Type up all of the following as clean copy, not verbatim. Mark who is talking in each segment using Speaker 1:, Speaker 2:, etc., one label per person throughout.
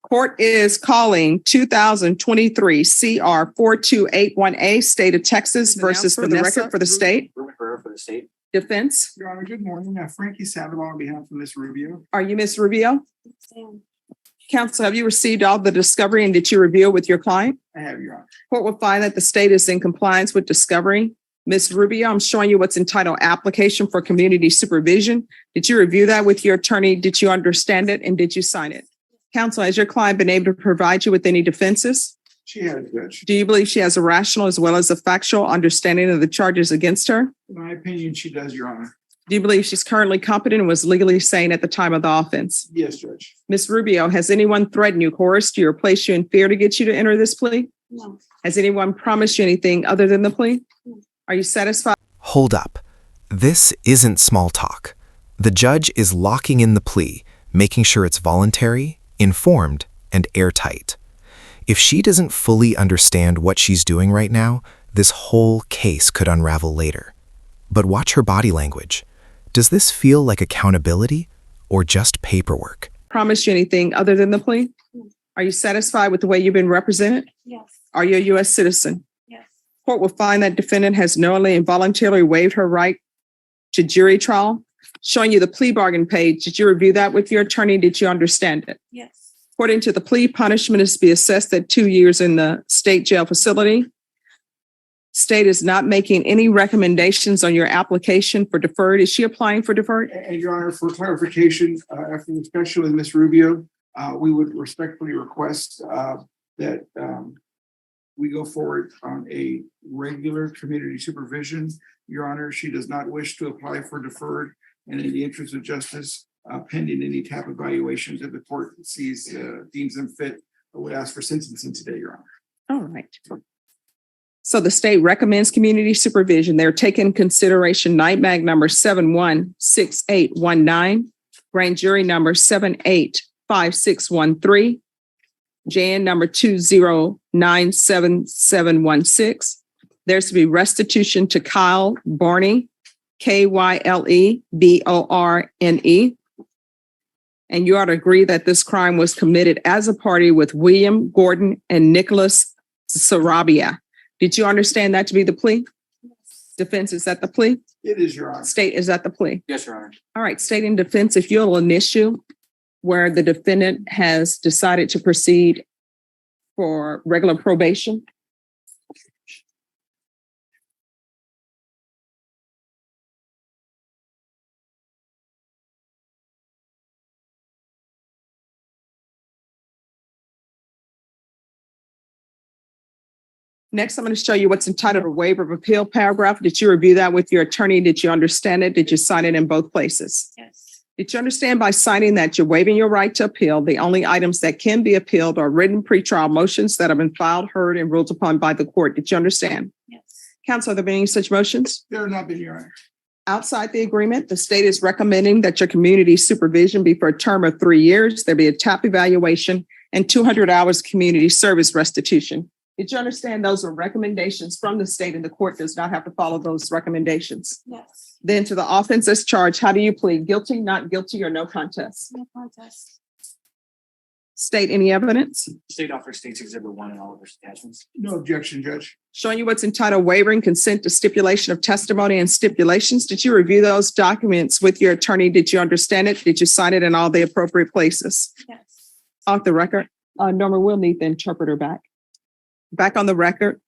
Speaker 1: Court is calling 2023 CR 4281A, State of Texas versus for the record for the state.
Speaker 2: For the state.
Speaker 1: Defense.
Speaker 3: Your Honor, good morning. Frankie Savalo on behalf of Ms. Rubio.
Speaker 1: Are you Ms. Rubio? Counsel, have you received all the discovery and did you review it with your client?
Speaker 3: I have, Your Honor.
Speaker 1: Court will find that the state is in compliance with discovery. Ms. Rubio, I'm showing you what's entitled application for community supervision. Did you review that with your attorney? Did you understand it and did you sign it? Counsel, has your client been able to provide you with any defenses?
Speaker 3: She has, Judge.
Speaker 1: Do you believe she has a rational as well as a factual understanding of the charges against her?
Speaker 3: In my opinion, she does, Your Honor.
Speaker 1: Do you believe she's currently competent and was legally sane at the time of the offense?
Speaker 3: Yes, Judge.
Speaker 1: Ms. Rubio, has anyone threatened you, coerced you, or placed you in fear to get you to enter this plea?
Speaker 4: No.
Speaker 1: Has anyone promised you anything other than the plea?
Speaker 4: No.
Speaker 1: Are you satisfied?
Speaker 5: Hold up. This isn't small talk. The judge is locking in the plea, making sure it's voluntary, informed, and airtight. If she doesn't fully understand what she's doing right now, this whole case could unravel later. But watch her body language. Does this feel like accountability or just paperwork?
Speaker 1: Promised you anything other than the plea?
Speaker 4: No.
Speaker 1: Are you satisfied with the way you've been represented?
Speaker 4: Yes.
Speaker 1: Are you a U.S. citizen?
Speaker 4: Yes.
Speaker 1: Court will find that defendant has knowingly and voluntarily waived her right to jury trial. Showing you the plea bargain page. Did you review that with your attorney? Did you understand it?
Speaker 4: Yes.
Speaker 1: According to the plea, punishment is to be assessed at 2 years in the state jail facility. State is not making any recommendations on your application for deferred. Is she applying for deferred?
Speaker 3: And Your Honor, for clarification, after the discussion with Ms. Rubio, we would respectfully request that we go forward on a regular community supervision. Your Honor, she does not wish to apply for deferred, and in the interest of justice, pending any type of evaluations that the court deems them fit, I would ask for sentencing today, Your Honor.
Speaker 1: All right. So the state recommends community supervision. They're taking consideration night mag number 716819, grand jury number 785613, JN number 2097716. There's to be restitution to Kyle Barney, KYLEBORNE. And you ought to agree that this crime was committed as a party with William Gordon and Nicholas Sarabia. Did you understand that to be the plea?
Speaker 4: Yes.
Speaker 1: Defense, is that the plea?
Speaker 3: It is, Your Honor.
Speaker 1: State, is that the plea?
Speaker 2: Yes, Your Honor.
Speaker 1: All right, state and defense, if you'll an issue where the defendant has decided to proceed for regular probation. Next, I'm going to show you what's entitled a waiver of appeal paragraph. Did you review that with your attorney? Did you understand it? Did you sign it in both places?
Speaker 4: Yes.
Speaker 1: Did you understand by signing that you're waiving your right to appeal? The only items that can be appealed are written pretrial motions that have been filed, heard, and ruled upon by the court. Did you understand?
Speaker 4: Yes.
Speaker 1: Counsel, have there been any such motions?
Speaker 3: There have not been, Your Honor.
Speaker 1: Outside the agreement, the state is recommending that your community supervision be for a term of 3 years. There be a TAP evaluation and 200 hours community service restitution. Did you understand those are recommendations from the state and the court does not have to follow those recommendations?
Speaker 4: Yes.
Speaker 1: Then to the offense as charged, how do you plead? Guilty, not guilty, or no contest?
Speaker 4: No contest.
Speaker 1: State any evidence?
Speaker 2: State offers State's Exhibit 1 and all of its attachments.
Speaker 3: No objection, Judge.
Speaker 1: Showing you what's entitled waiving consent to stipulation of testimony and stipulations. Did you review those documents with your attorney? Did you understand it? Did you sign it in all the appropriate places?
Speaker 4: Yes.
Speaker 1: Off the record. Norma, we'll need the interpreter back. Back on the record.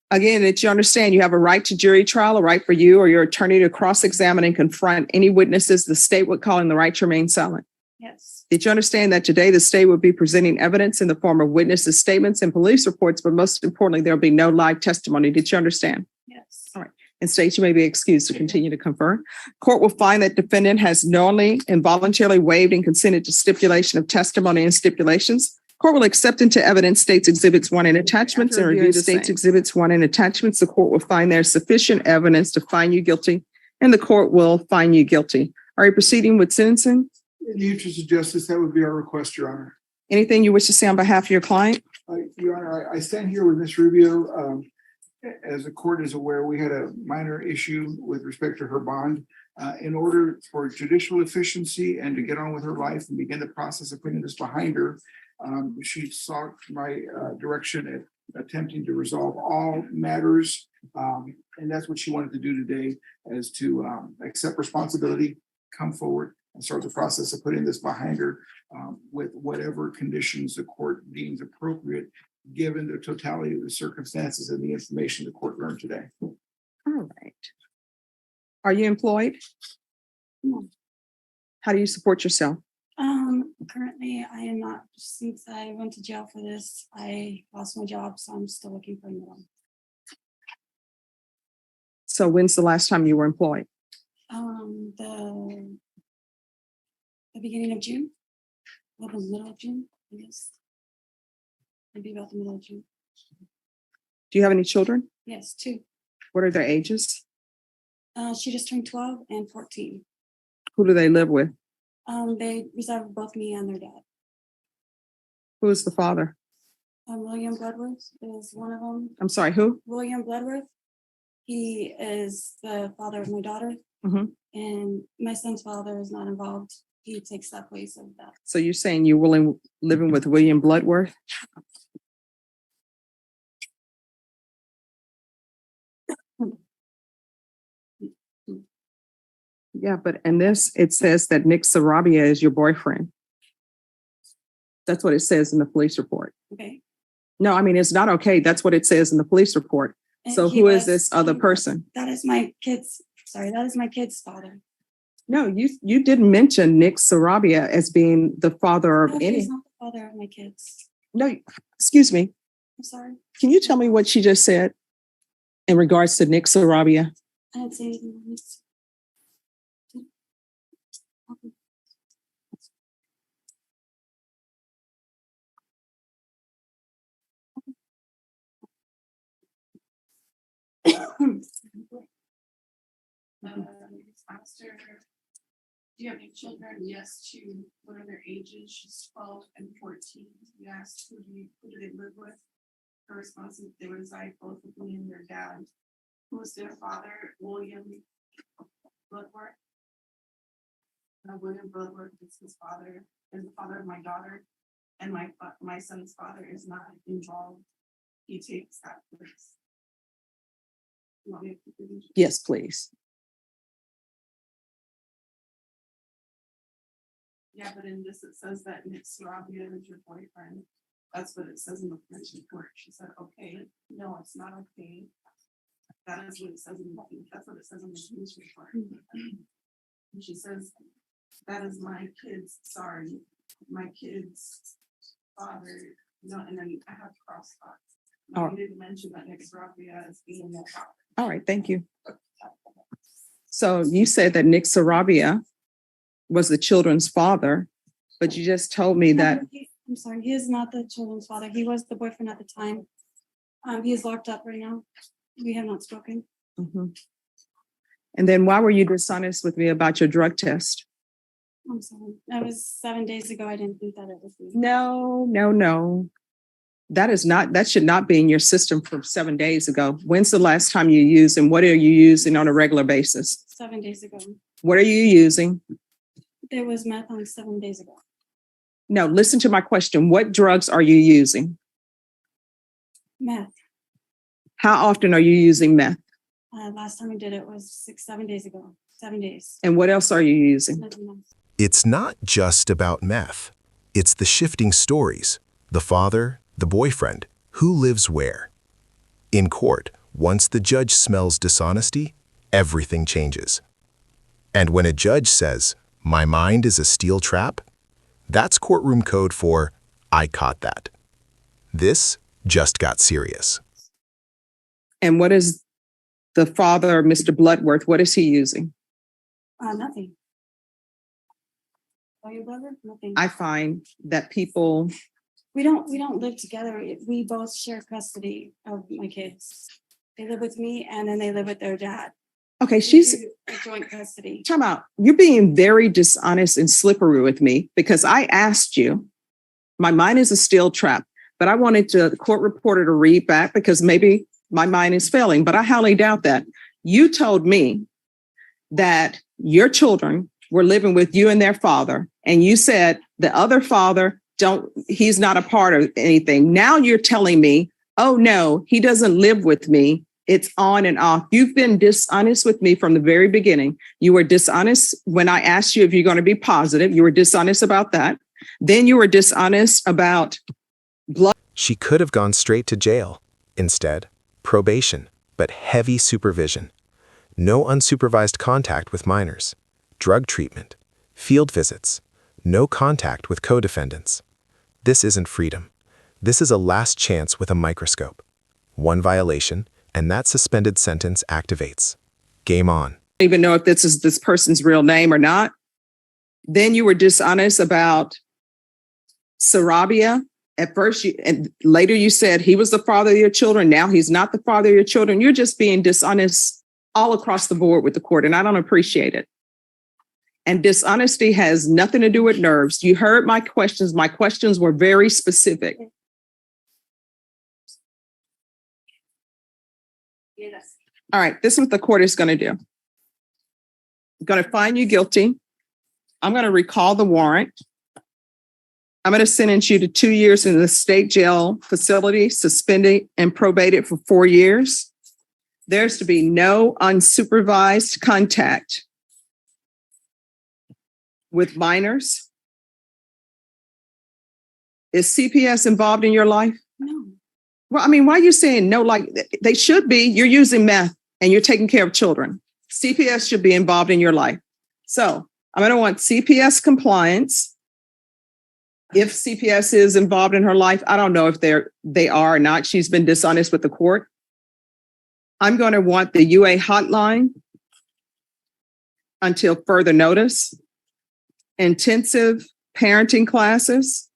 Speaker 1: Again, did you understand you have a right to jury trial, a right for you or your attorney to cross-examine and confront any witnesses the state would call in the right to remain silent?
Speaker 4: Yes.
Speaker 1: Did you understand that today the state would be presenting evidence in the form of witnesses' statements and police reports, but most importantly, there'll be no live testimony? Did you understand?
Speaker 4: Yes.
Speaker 1: All right. And states, you may be excused to continue to confer. Court will find that defendant has knowingly and voluntarily waived and consented to stipulation of testimony and stipulations. Court will accept into evidence State's Exhibits 1 and attachments and review State's Exhibits 1 and attachments. The court will find there's sufficient evidence to find you guilty, and the court will find you guilty. Are you proceeding with sentencing?
Speaker 3: In the interest of justice, that would be our request, Your Honor.
Speaker 1: Anything you wish to say on behalf of your client?
Speaker 3: Your Honor, I stand here with Ms. Rubio. As the court is aware, we had a minor issue with respect to her bond. In order for judicial efficiency and to get on with her life and begin the process of putting this behind her, she sought my direction at attempting to resolve all matters. And that's what she wanted to do today, is to accept responsibility, come forward, and start the process of putting this behind her with whatever conditions the court deems appropriate, given the totality of the circumstances and the information the court learned today.
Speaker 1: All right. Are you employed?
Speaker 4: No.
Speaker 1: How do you support yourself?
Speaker 4: Currently I am not. Since I went to jail for this, I lost my job, so I'm still looking for another one.
Speaker 1: So when's the last time you were employed?
Speaker 4: The beginning of June, or the middle of June, I guess. Maybe about the middle of June.
Speaker 1: Do you have any children?
Speaker 4: Yes, 2.
Speaker 1: What are their ages?
Speaker 4: She just turned 12 and 14.
Speaker 1: Who do they live with?
Speaker 4: They reside with both me and their dad.
Speaker 1: Who is the father?
Speaker 4: William Bloodworth is one of them.
Speaker 1: I'm sorry, who?
Speaker 4: William Bloodworth. He is the father of my daughter.
Speaker 1: Mhm.
Speaker 4: And my son's father is not involved. He takes that place of that.
Speaker 1: So you're saying you're living with William Bloodworth? Yeah, but in this, it says that Nick Sarabia is your boyfriend. That's what it says in the police report.
Speaker 4: Okay.
Speaker 1: No, I mean, it's not okay. That's what it says in the police report.
Speaker 4: And
Speaker 1: So
Speaker 4: he
Speaker 1: who is
Speaker 4: was-
Speaker 1: this other person?
Speaker 4: That is my kid's, that is my kid's father.
Speaker 1: No, you didn't mention Nick Sarabia as being the father of
Speaker 4: No,
Speaker 1: any.
Speaker 4: he's not the father of my kids.
Speaker 1: No, excuse me.
Speaker 4: I'm sorry.
Speaker 1: Can you tell me what she just said in regards to Nick Sarabia?
Speaker 4: I didn't say anything.
Speaker 6: Pastor, do you have any children? Yes, 2. What are their ages? She's 12 and 14. We asked who do they live with? Her response is they reside both with me and their dad. Who is their father? William Bloodworth. William Bloodworth is his father, is the father of my daughter, and my son's father is not involved. He takes that place. You want me to keep reading?
Speaker 1: Yes, please.
Speaker 6: Yeah, but in this, it says that Nick Sarabia is your boyfriend. That's what it says in the police report. She said, okay, no, it's not okay. That is what it says in that's what it says in the police report. And she says, that is my kid's, sorry, my kid's father. No, and then I have crosstalk.
Speaker 1: Oh.
Speaker 6: I didn't mention that Nick Sarabia is being their father.
Speaker 1: All right, thank you. So you said that Nick Sarabia was the children's father, but you just told me that.
Speaker 4: I'm sorry, he is not the children's father. He was the boyfriend at the time. He is locked up right now. We have not spoken.
Speaker 1: Mhm. And then why were you dishonest with me about your drug test?
Speaker 4: I'm sorry. That was 7 days ago. I didn't think that it was me.
Speaker 1: No. That should not be in your system from 7 days ago. When's the last time you used and what are you using on a regular basis?
Speaker 4: 7 days ago.
Speaker 1: What are you using?
Speaker 4: There was meth on 7 days ago.
Speaker 1: No, listen to my question. What drugs are you using?
Speaker 4: Meth.
Speaker 1: How often are you using meth?
Speaker 4: Last time I did it was 6-7 days ago. 7 days.
Speaker 1: And what else are you using?
Speaker 4: Nothing else.
Speaker 5: It's not just about meth. It's the shifting stories. The father, the boyfriend, who lives where. In court, once the judge smells dishonesty, everything changes. And when a judge says, "My mind is a steel trap," that's courtroom code for, "I caught that." This just got serious.
Speaker 1: And what is the father, Mr. Bloodworth, what is he using?
Speaker 4: Nothing. Oh, your brother? Nothing.
Speaker 1: I find that people,
Speaker 4: We don't live together. We both share custody of my kids. They live with me and then they live with their dad.
Speaker 1: okay,
Speaker 4: We
Speaker 1: she's,
Speaker 4: do a joint custody.
Speaker 1: time out. You're being very dishonest and slippery with me because I asked you, my mind is a steel trap, but I wanted the court reporter to read back because maybe my mind is failing, but I highly doubt that. You told me that your children were living with you and their father, and you said the other father, he's not a part of anything. Now you're telling me, oh no, he doesn't live with me. It's on and off. You've been dishonest with me from the very beginning. You were dishonest when I asked you if you're going to be positive. You were dishonest about that. Then you were dishonest about blood.
Speaker 5: She could have gone straight to jail. Instead, probation, but heavy supervision. No unsupervised contact with minors. Drug treatment. Field visits. No contact with co-defendants. This isn't freedom. This is a last chance with a microscope. One violation, and that suspended sentence activates. Game on.
Speaker 1: Even know if this is this person's real name or not. Then you were dishonest about Sarabia. At first, and later you said he was the father of your children. Now he's not the father of your children. You're just being dishonest all across the board with the court, and I don't appreciate it. And dishonesty has nothing to do with nerves. You heard my questions. My questions were very specific.
Speaker 4: Yes.
Speaker 1: All right, this is what the court is going to do. I'm going to find you guilty. I'm going to recall the warrant. I'm going to sentence you to 2 years in the state jail facility, suspended and probated for 4 years. There's to be no unsupervised contact with minors. Is CPS involved in your life?
Speaker 4: No.
Speaker 1: Well, I mean, why are you saying no? Like they should be. You're using meth and you're taking care of children. CPS should be involved in your life. So I'm going to want CPS compliance. If CPS is involved in her life, I don't know if they are or not. She's been dishonest with the court. I'm going to want the UA hotline until further notice. Intensive parenting classes.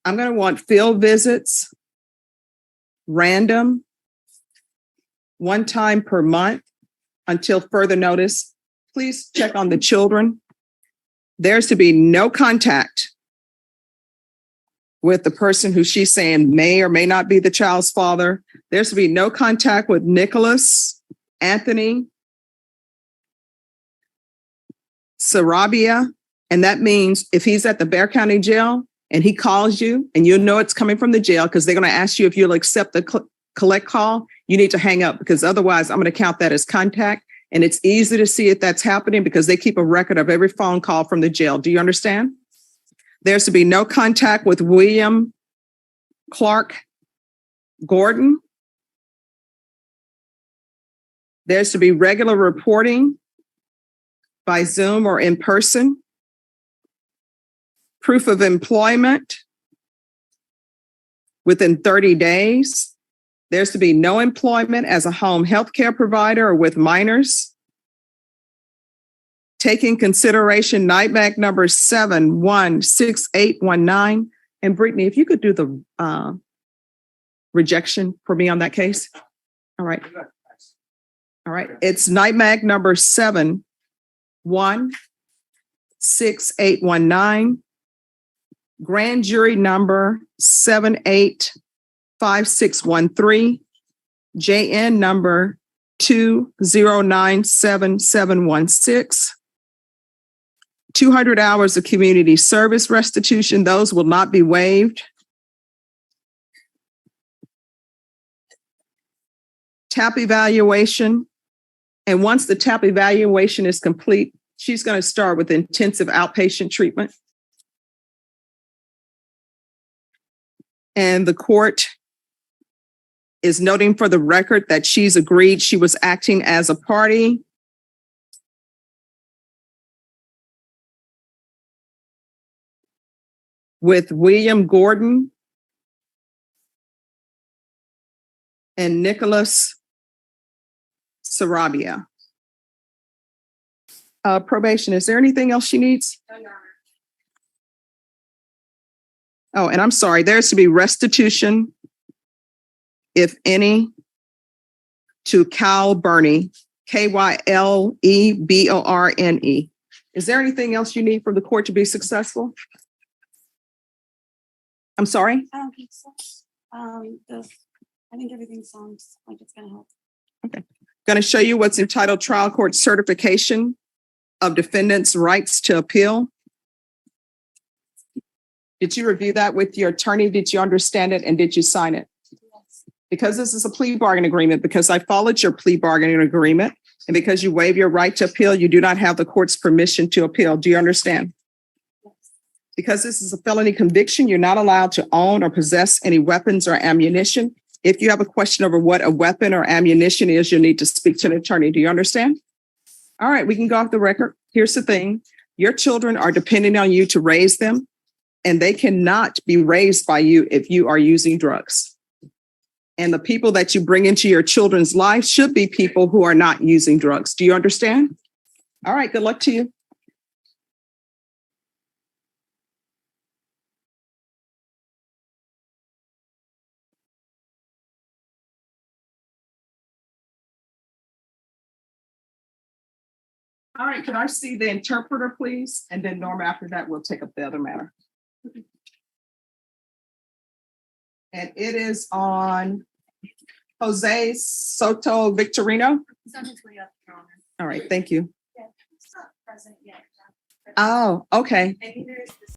Speaker 1: I'm going to want field visits, random, one time per month until further notice. Please check on the children. There's to be no contact with the person who she's saying may or may not be the child's father. There's to be no contact with Nicholas, Anthony, Sarabia. And that means if he's at the Bexar County Jail and he calls you and you know it's coming from the jail because they're going to ask you if you'll accept the collect call, you need to hang up because otherwise I'm going to count that as contact. And it's easy to see if that's happening because they keep a record of every phone call from the jail. Do you understand? There's to be no contact with William Clark Gordon. There's to be regular reporting by Zoom or in person. Proof of employment within 30 days. There's to be no employment as a home health care provider or with minors. Taking consideration NIMAC number 716819. And Brittany, if you could do the rejection for me on that case. All right. All right. It's NIMAC number 716819. Grand jury number 785613, JN number 2097716. 200 hours of community service restitution. Those will not be waived. TAP evaluation. And once the TAP evaluation is complete, she's going to start with intensive outpatient treatment. And the court is noting for the record that she's agreed she was acting as a party. With William Gordon and Nicholas Sarabia. Probation, is there anything else she needs? Oh, and I'm sorry, there's to be restitution, if any, to Kyle Burney, KYLEBORNE. Is there anything else you need from the court to be successful? I'm sorry?
Speaker 4: I don't think so. I think everything sounds like it's gonna help.
Speaker 1: Going to show you what's entitled Trial Court Certification of Defendant's Rights to Appeal. Did you review that with your attorney? Did you understand it and did you sign it? Because this is a plea bargain agreement, because I followed your plea bargaining agreement, and because you waive your right to appeal, you do not have the court's permission to appeal. Do you understand? Because this is a felony conviction, you're not allowed to own or possess any weapons or ammunition. If you have a question over what a weapon or ammunition is, you'll need to speak to an attorney. Do you understand? All right, we can go off the record. Here's the thing. Your children are depending on you to raise them, and they cannot be raised by you if you are using drugs. And the people that you bring into your children's life should be people who are not using drugs. Do you understand? All right, good luck to you. All right, can I see the interpreter, please? And then Norma, after that, we'll take up the other matter. And it is on Jose Soto Victorino.
Speaker 7: He's on his way up, Your Honor.
Speaker 1: All right, thank you.
Speaker 7: Yeah, he's not present yet.
Speaker 1: Oh, okay.
Speaker 7: And neither is